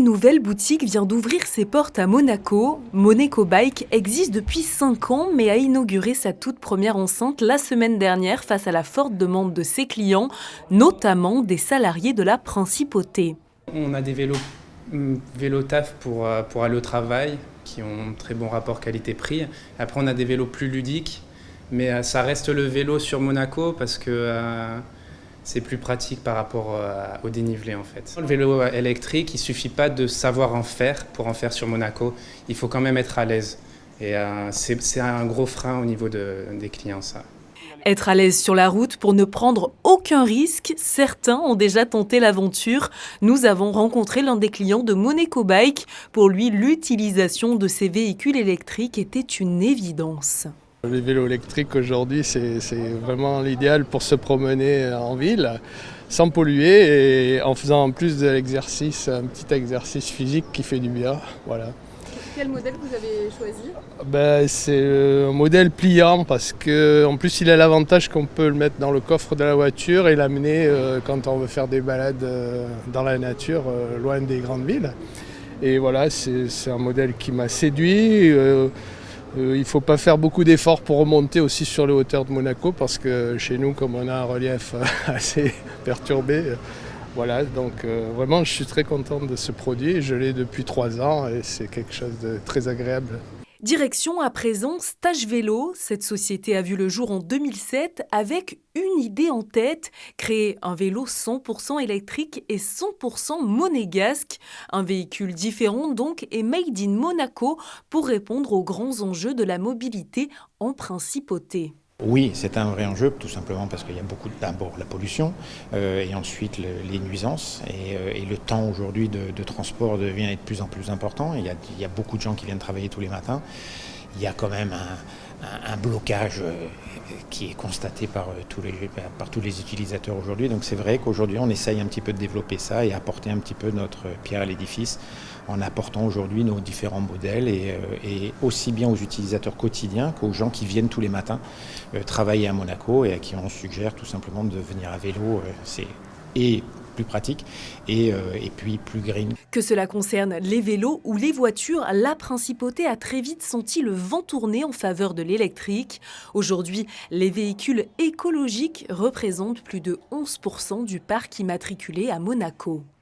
nouvelle boutique vient d'ouvrir ses portes à Monaco. Monaco Bike existe depuis 5 ans, mais a inauguré sa toute première enceinte la semaine dernière face à la forte demande de ses clients, notamment des salariés de la principauté. On a des vélos taf pour aller au travail, qui ont un très bon rapport qualité-prix. Après, on a des vélos plus ludiques, mais ça reste le vélo sur Monaco parce que c'est plus pratique par rapport au dénivelé en fait. Le vélo électrique, il ne suffit pas de savoir en faire pour en faire sur Monaco. Il faut quand même être à l'aise. Et c'est un gros frein au niveau des clients, ça. Être à l'aise sur la route pour ne prendre aucun risque, certains ont déjà tenté l'aventure. Nous avons rencontré l'un des clients de Monaco Bike. Pour lui, l'utilisation de ces véhicules électriques était une évidence. Les vélos électriques aujourd'hui, c'est vraiment l'idéal pour se promener en ville sans polluer et en faisant en plus de l'exercice, un petit exercice physique qui fait du bien. Voilà. Quel modèle vous avez choisi ? C'est un modèle pliant parce qu'en plus il a l'avantage qu'on peut le mettre dans le coffre de la voiture et l'amener quand on veut faire des balades dans la nature, loin des grandes villes. Et voilà, c'est un modèle qui m'a séduit. Il ne faut pas faire beaucoup d'efforts pour remonter aussi sur les hauteurs de Monaco parce que chez nous, comme on a un relief assez perturbé, voilà, donc vraiment je suis très content de ce produit. Je l'ai depuis 3 ans et c'est quelque chose de très agréable. Direction à présent Stage Vélo. Cette société a vu le jour en 2007 avec une idée en tête, créer un vélo 100% électrique et 100% monégasque. Un véhicule différent donc et made in Monaco pour répondre aux grands enjeux de la mobilité en principauté. Oui, c'est un vrai enjeu, tout simplement parce qu'il y a d'abord la pollution et ensuite les nuisances et le temps aujourd'hui de transport devient de plus en plus important. Il y a beaucoup de gens qui viennent travailler tous les matins. Il y a quand même un blocage qui est constaté par tous les utilisateurs aujourd'hui. Donc c'est vrai qu'aujourd'hui on essaye un petit peu de développer ça et apporter un petit peu notre pierre à l'édifice en apportant aujourd'hui nos différents modèles et aussi bien aux utilisateurs quotidiens qu'aux gens qui viennent tous les matins travailler à Monaco et à qui on suggère tout simplement de venir à vélo. C'est plus pratique et puis plus green. Que cela concerne les vélos ou les voitures, la principauté a très vite senti le vent tourner en faveur de l'électrique. Aujourd'hui, les véhicules écologiques représentent plus de 11% du parc immatriculé à Monaco.